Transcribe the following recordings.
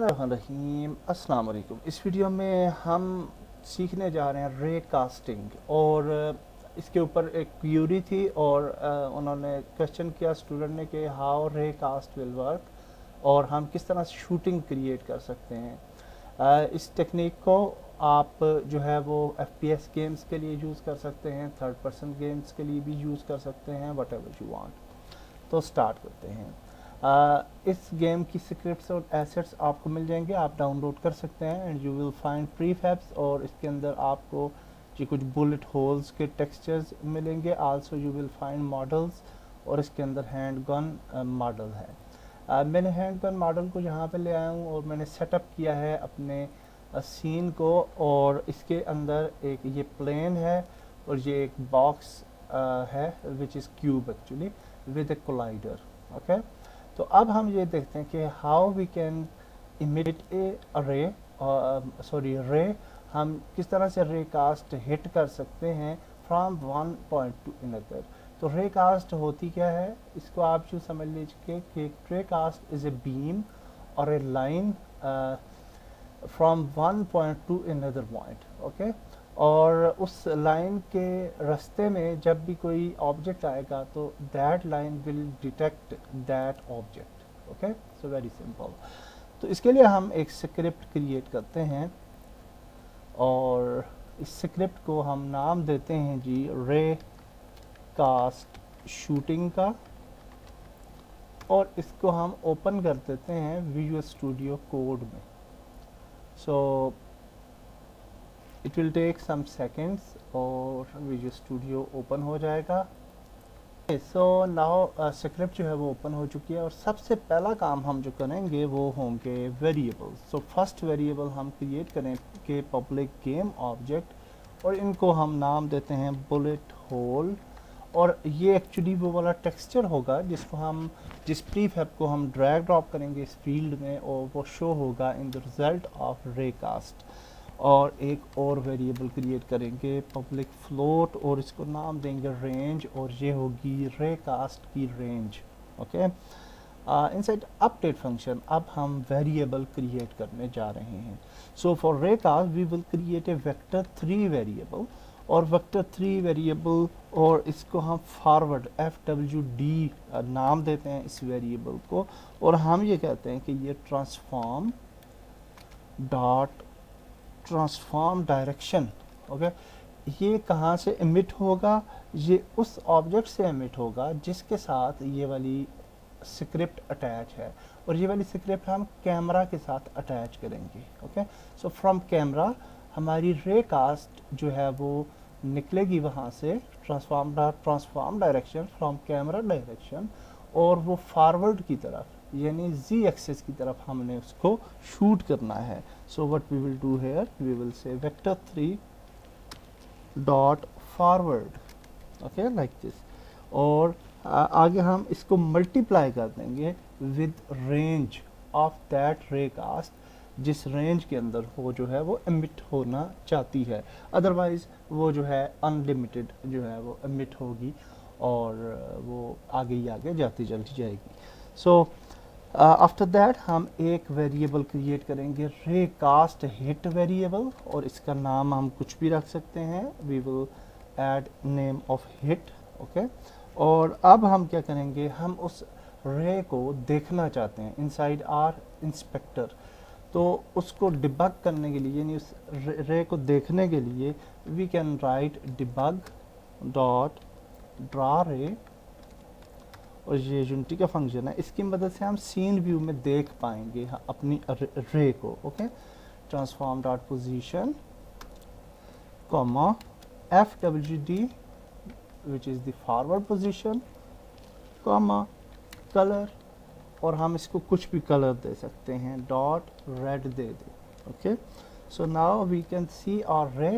रहीम अस्सलाम वालेकुम। इस वीडियो में हम सीखने जा रहे हैं रे कास्टिंग और इसके ऊपर एक क्यूरी थी और उन्होंने क्वेश्चन किया स्टूडेंट ने कि हाउ रे कास्ट विल वर्क और हम किस तरह शूटिंग क्रिएट कर सकते हैं। इस टेक्निक को आप जो है वो FPS गेम्स के लिए यूज़ कर सकते हैं, थर्ड पर्सन गेम्स के लिए भी यूज़ कर सकते हैं, वट एवर यू वांट। तो स्टार्ट करते हैं। इस गेम की स्क्रिप्ट्स और एसेट्स आपको मिल जाएंगे, आप डाउनलोड कर सकते हैं एंड यू विल फाइंड प्रीफैब्स और इसके अंदर आपको जी कुछ बुलेट होल्स के टेक्सचर्स मिलेंगे। Also you will find models और इसके अंदर हैंड गन मॉडल है। मैंने हैंड गन मॉडल को यहाँ पे ले आया हूँ और मैंने सेटअप किया है अपने सीन को और इसके अंदर एक ये प्लेन है और ये एक बॉक्स है which is cube actually with A collider. Okay, तो अब हम ये देखते हैं कि हाउ वी कैन इमिट ए रे हम किस तरह से रे कास्ट हिट कर सकते हैं from one point to another. तो रे कास्ट होती क्या है, इसको आप यूँ समझ लीजिए कि रे कास्ट इज़ ए बीम और a line from one point to another point. Okay, और उस लाइन के रास्ते में जब भी कोई ऑब्जेक्ट आएगा तो that line will detect that object. Okay, so very simple. तो इसके लिए हम एक स्क्रिप्ट क्रिएट करते हैं और इस स्क्रिप्ट को हम नाम देते हैं जी रे कास्ट शूटिंग का और इसको हम ओपन कर देते हैं विजुअल स्टूडियो कोड में। So it will take some seconds और विजुअल स्टूडियो ओपन हो जाएगा। सो नाउ स्क्रिप्ट जो है वो ओपन हो चुकी है और सबसे पहला काम हम जो करेंगे वो होंगे वेरिएबल। सो फर्स्ट वेरिएबल हम क्रिएट करेंगे पब्लिक गेम ऑब्जेक्ट और इनको हम नाम देते हैं बुलेट होल और ये एक्चुअली वो वाला टेक्सचर होगा जिसको हम जिस प्रीफैब को हम ड्रैग ड्रॉप करेंगे इस फील्ड में और वो शो होगा in the result of ray cast. और एक और वेरिएबल क्रिएट करेंगे पब्लिक फ्लोट और इसको नाम देंगे रेंज और ये होगी रे कास्ट की range. Okay, inside update function अब हम वेरिएबल क्रिएट करने जा रहे हैं। So for ray cast we will create a vector 3 variable और वेक्टर 3 वेरिएबल और इसको हम फॉरवर्ड FWD नाम देते हैं इस वेरिएबल को और हम ये कहते हैं कि ये ट्रांसफॉर्म डायरेक्शन। ओके, ये कहाँ से एमिट होगा, ये उस ऑब्जेक्ट से एमिट होगा जिसके साथ ये वाली स्क्रिप्ट अटैच है और ये वाली स्क्रिप्ट हम कैमरा के साथ अटैच करेंगे। ओके, सो फ्रॉम कैमरा हमारी रे कास्ट जो है वो निकलेगी वहाँ से transform direction from camera direction और वो फॉरवर्ड की तरफ यानी Z एक्सिस की तरफ हमने उसको शूट करना है। So what we will do here, we will say vector 3 dot forward. Okay, like this और आगे हम इसको मल्टीप्लाई कर देंगे with range of that ray cast जिस रेंज के अंदर वो जो है वो एमिट होना चाहती है। अदरवाइज वो जो है अनलिमिटेड जो है वो एमिट होगी और वो आगे ही आगे जाती चली जाएगी। सो आफ्टर दैट हम एक वेरिएबल क्रिएट करेंगे रे कास्ट हिट वेरिएबल और इसका नाम हम कुछ भी रख सकते हैं। We will add name of hit. Okay, और अब हम क्या करेंगे, हम उस रे को देखना चाहते हैं इनसाइड आर इंस्पेक्टर। तो उसको डिबग करने के लिए यानी उस रे को देखने के लिए we can write debug dot draw ray और ये यूनिटी का फंक्शन है, इसकी मदद से हम सीन व्यू में देख पाएंगे अपनी रे को। Okay, transform dot position comma FWD which is the forward position comma colour और हम इसको कुछ भी कलर दे सकते हैं डॉट रेड दे दे। Okay, so now we can see our ray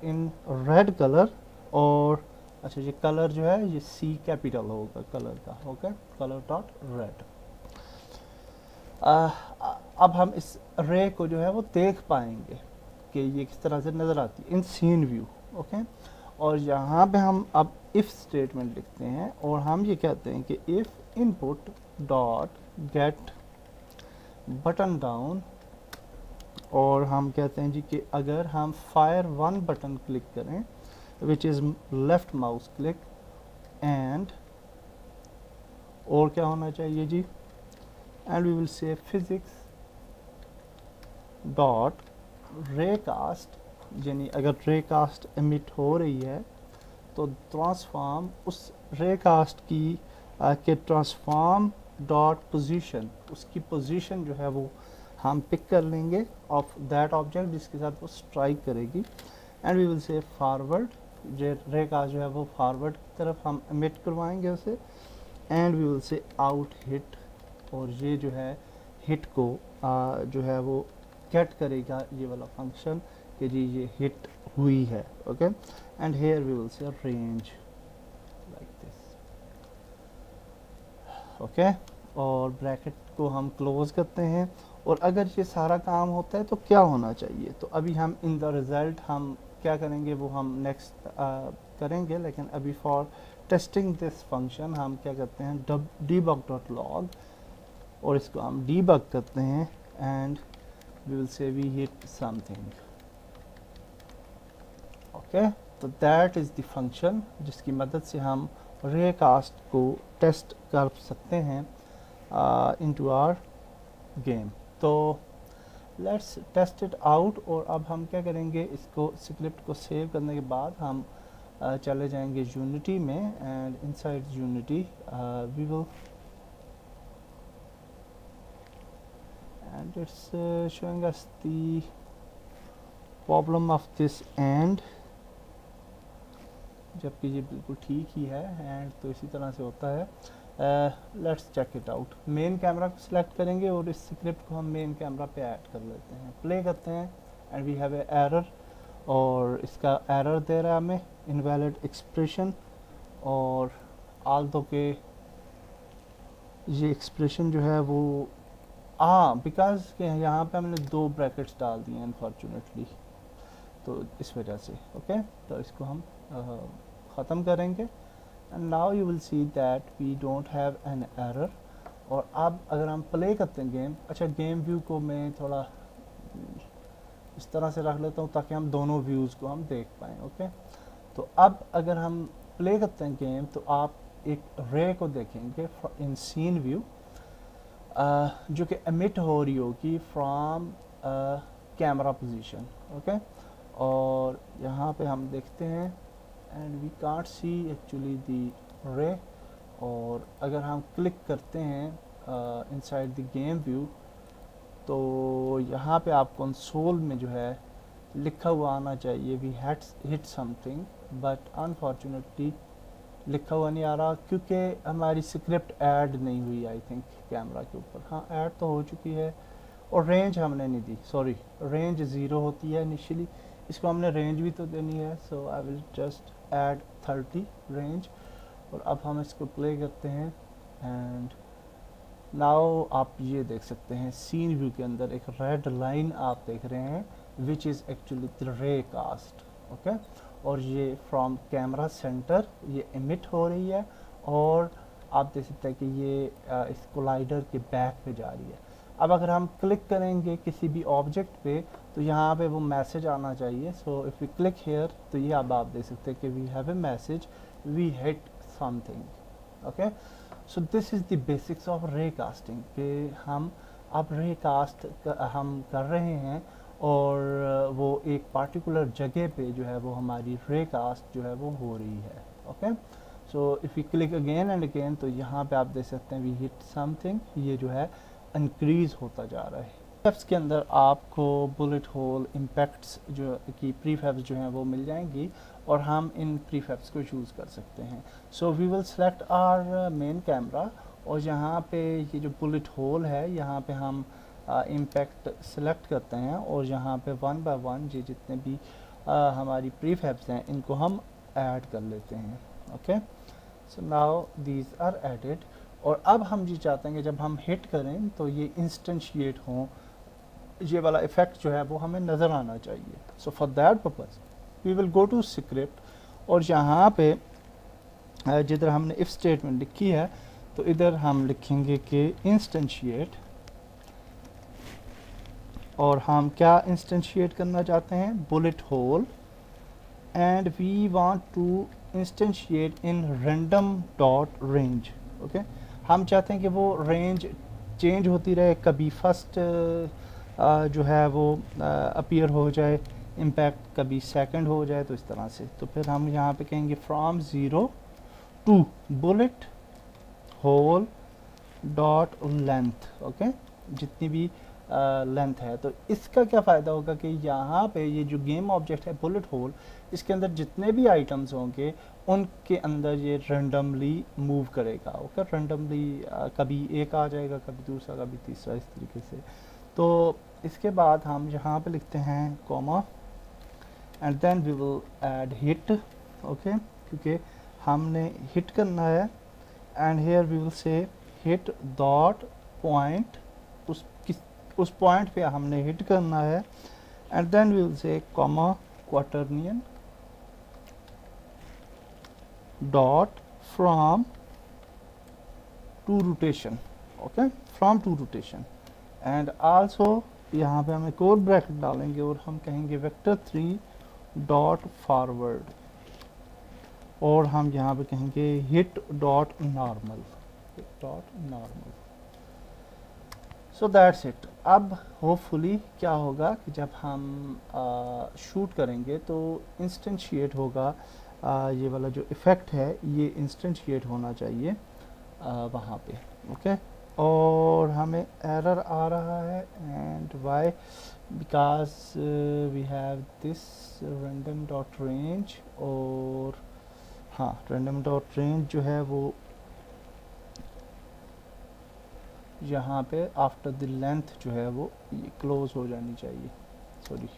in red colour और अच्छा ये कलर जो है ये C कैपिटल होगा कलर का। Okay, colour dot red. अब हम इस रे को जो है वो देख पाएंगे कि ये किस तरह से नज़र आती है इन सीन व्यू। ओके, और यहाँ पे हम अब इफ़ स्टेटमेंट लिखते हैं और हम ये कहते हैं कि if input dot gate button down, और हम कहते हैं जी कि अगर हम फायर वन बटन क्लिक करें which is left mouse click, and और क्या होना चाहिए जी, and we will say physics dot ray cast, यानी अगर रे कास्ट एमिट हो रही है तो ट्रांसफॉर्म उस रे कास्ट की के ट्रांसफॉर्म डॉट पोजीशन, उसकी पोजीशन जो है वो हम पिक कर लेंगे ऑफ दैट ऑब्जेक्ट जिसके साथ वो स्ट्राइक करेगी, and we will say forward, ray cast जो है वो फॉरवर्ड की तरफ हम एमिट करवाएंगे उसे, and we will say out hit, और ये जो है हिट को जो है वो गेट करेगा ये वाला फंक्शन कि जी ये हिट हुई है, okay, and here we will say range like this, okay, और ब्रैकेट को हम क्लोज करते हैं। और अगर ये सारा काम होता है तो क्या होना चाहिए, तो अभी हम इन द रिज़ल्ट हम क्या करेंगे वो हम नेक्स्ट करेंगे, लेकिन अभी फॉर टेस्टिंग दिस फंक्शन हम क्या करते हैं debug.log, और इसको हम debug करते हैं, and we will say we hit something, okay. तो दैट इज़ द फंक्शन जिसकी मदद से हम रे कास्ट को टेस्ट कर सकते हैं इनटू आवर गेम। तो लेट्स टेस्ट इट आउट, और अब हम क्या करेंगे, इसको स्क्रिप्ट को सेव करने के बाद हम चले जाएंगे यूनिटी में, and inside Unity we will, and it's showing us the problem of this end, जबकि ये बिल्कुल ठीक ही है, एंड तो इसी तरह से होता है। Let's check it out. Main camera को सिलेक्ट करेंगे और इस स्क्रिप्ट को हम मेन कैमरा पे ऐड कर लेते हैं, प्ले करते हैं, and we have a error, और इसका एरर दे रहा है हमें इनवैलिड एक्सप्रेशन, और आल्दो के ये एक्सप्रेशन जो है वो बिकॉज के यहाँ पे हमने 2 ब्रैकेट्स डाल दिए अनफॉर्चुनेटली, तो इस वजह से, ओके। तो इसको हम ख़त्म करेंगे, and now you will see that we don't have an error. और अब अगर हम प्ले करते हैं गेम, अच्छा गेम व्यू को मैं थोड़ा इस तरह से रख लेता हूँ ताकि हम दोनों व्यूज़ को हम देख पाएँ, ओके। तो अब अगर हम प्ले करते हैं गेम तो आप एक रे को देखेंगे इन सीन व्यू जो कि एमिट हो रही होगी फ्रॉम कैमरा पोजीशन, ओके। और यहाँ पे हम देखते हैं and we can't see actually the ray, और अगर हम क्लिक करते हैं इनसाइड द गेम व्यू तो यहाँ पे आप कंसोल में जो है लिखा हुआ आना चाहिए we hit something, but unfortunately लिखा हुआ नहीं आ रहा क्योंकि हमारी स्क्रिप्ट ऐड नहीं हुई आई थिंक कैमरा के ऊपर। हाँ ऐड तो हो चुकी है, और रेंज हमने नहीं दी, सॉरी रेंज 0 होती है इनिशियली, इसको हमने रेंज भी तो देनी है, so I will just add 30 range. और अब हम इसको प्ले करते हैं एंड नाउ आप ये देख सकते हैं सीन व्यू के अंदर एक रेड लाइन आप देख रहे हैं which is actually the ray cast, okay. और ये फ्रॉम कैमरा सेंटर ये इमिट हो रही है, और आप देख सकते हैं कि ये इस कोलाइडर के बैक पे जा रही है। अब अगर हम क्लिक करेंगे किसी भी ऑब्जेक्ट पे तो यहाँ पे वो मैसेज आना चाहिए, so if we click here तो ये अब आप देख सकते हैं कि we have a message we hit something, okay. So this is the basics of ray casting कि हम अब रे कास्ट हम कर रहे हैं और वो एक पार्टिकुलर जगह पे जो है वो हमारी रे कास्ट जो है वो हो रही है, okay. So if you click again and again तो यहाँ पे आप देख सकते हैं वी हिट समथिंग, ये जो है इंक्रीज़ होता जा रहा है। प्रीफैब्स के अंदर आपको बुलेट होल इम्पैक्ट्स जो की प्रीफैब्स जो हैं वो मिल जाएंगी और हम इन प्रीफैब्स को यूज़ कर सकते हैं। So we will select our main camera, और यहाँ पे ये जो बुलेट होल है यहाँ पे हम इम्पैक्ट सेलेक्ट करते हैं, और यहाँ पे 1 बाय 1 ये जितने भी हमारी प्रीफैब्स हैं इनको हम ऐड कर लेते हैं, okay. So now these are added, और अब हम ये चाहते हैं कि जब हम हिट करें तो ये इंस्टेंशिएट हों, ये वाला इफ़ेक्ट जो है वो हमें नज़र आना चाहिए। So for that purpose we will go to script, और यहाँ पे जिधर हमने इफ़ स्टेटमेंट लिखी है तो इधर हम लिखेंगे कि इंस्टेंशिएट और हम क्या इंस्टेंशिएट करना चाहते हैं, bullet hole, and we want to instantiate in random dot range. Okay, हम चाहते हैं कि वो रेंज चेंज होती रहे, कभी फर्स्ट जो है वो अपीयर हो जाए इम्पैक्ट, कभी सेकंड हो जाए, तो इस तरह से। तो फिर हम यहाँ पे कहेंगे from 0 to bullet hole dot length. Okay, जितनी भी लेंथ है। तो इसका क्या फ़ायदा होगा कि यहाँ पे ये जो गेम ऑब्जेक्ट है बुलेट होल, इसके अंदर जितने भी आइटम्स होंगे उनके अंदर ये रैंडमली मूव करेगा। ओके, रैंडमली कभी एक आ जाएगा, कभी दूसरा, कभी तीसरा, इस तरीके से। तो इसके बाद हम यहाँ पे लिखते हैं comma, and then we will add hit. Okay, क्योंकि हमने हिट करना है, and here we will say hit dot point, उस पॉइंट पे हमने हिट करना है, and then we will say comma quaternion dot from to rotation. Okay, from to rotation, and also यहाँ पे हम एक और ब्रैकेट डालेंगे और हम कहेंगे वेक्टर 3 डॉट फॉरवर्ड, और हम यहाँ पे कहेंगे hit dot normal, so that's it. अब होपफुली क्या होगा कि जब हम शूट करेंगे तो इंस्टेंशिएट होगा, ये वाला जो इफ़ेक्ट है ये इंस्टेंशिएट होना चाहिए वहाँ पे। ओके, और हमें एरर आ रहा है, and why, because we have this random dot range, और हाँ रैंडम डॉट रेंज जो है वो यहाँ पे आफ्टर द लेंथ जो है वो ये क्लोज हो जानी चाहिए, sorry.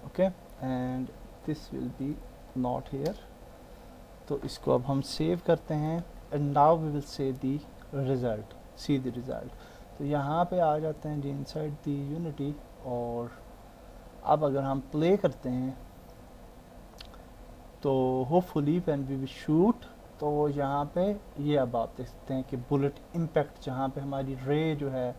Okay, and this will be not here. तो इसको अब हम सेव करते हैं, and now we will say the result, see the result. तो यहाँ पे आ जाते हैं जी इनसाइड द यूनिटी, और अब अगर हम प्ले करते हैं तो hopefully when we will shoot, तो यहाँ पे ये अब आप देख सकते हैं कि बुलेट इम्पैक्ट, जहाँ पे हमारी रे जो है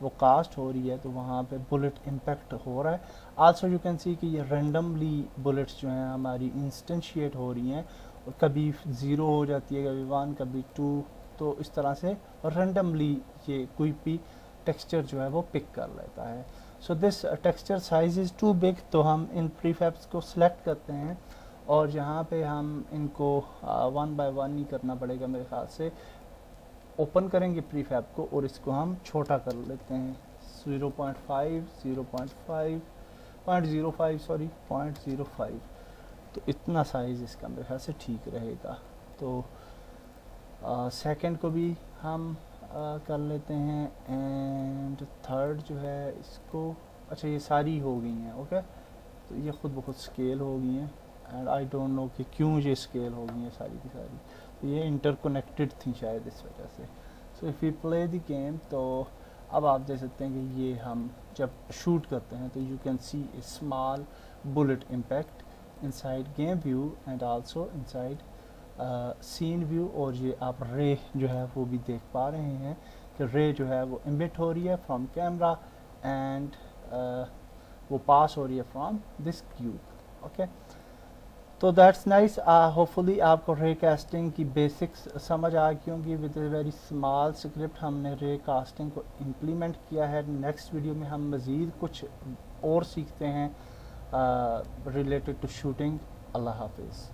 वो कास्ट हो रही है, तो वहाँ पे बुलेट इम्पैक्ट हो रहा है। आल्सो यू कैन सी कि ये रैंडमली बुलेट्स जो हैं हमारी इंस्टेंशिएट हो रही हैं, और कभी 0 हो जाती है, कभी 1, कभी 2, तो इस तरह से रैंडमली ये कोई भी टेक्सचर जो है वो पिक कर लेता है। So this texture size is too big, तो हम इन प्रीफैब्स को सिलेक्ट करते हैं, और यहाँ पे हम इनको 1 बाय 1 ही करना पड़ेगा मेरे ख्याल से। ओपन करेंगे प्रीफैब को और इसको हम छोटा कर लेते हैं, 0.5, 0.5, 0.05, सॉरी 0.05। तो इतना साइज़ इसका मेरे ख्याल से ठीक रहेगा। तो सेकंड को भी हम कर लेते हैं, एंड थर्ड जो है इसको, अच्छा ये सारी हो गई हैं। ओके, तो ये खुद ब खुद स्केल हो गई हैं, एंड आई डोंट नो कि क्यों ये स्केल हो गई हैं सारी की सारी, तो ये इंटरकनेक्टेड थी शायद इस वजह से। So if you play the game, तो अब आप देख सकते हैं कि ये हम जब शूट करते हैं तो you can see a small bullet impact inside game view and also inside scene view, और ये आप रे जो है वो भी देख पा रहे हैं कि रे जो है वो इमिट हो रही है फ्रॉम कैमरा, एंड वो पास हो रही है फ्रॉम दिस क्यूब। ओके, तो दैट्स नाइस। होपफुली आपको रे कास्टिंग की बेसिक्स समझ आ गई होंगी। With a very small script हमने रे कास्टिंग को इम्प्लीमेंट किया है। नेक्स्ट वीडियो में हम मज़ीद कुछ और सीखते हैं रिलेटेड टू शूटिंग। अल्लाह हाफिज़।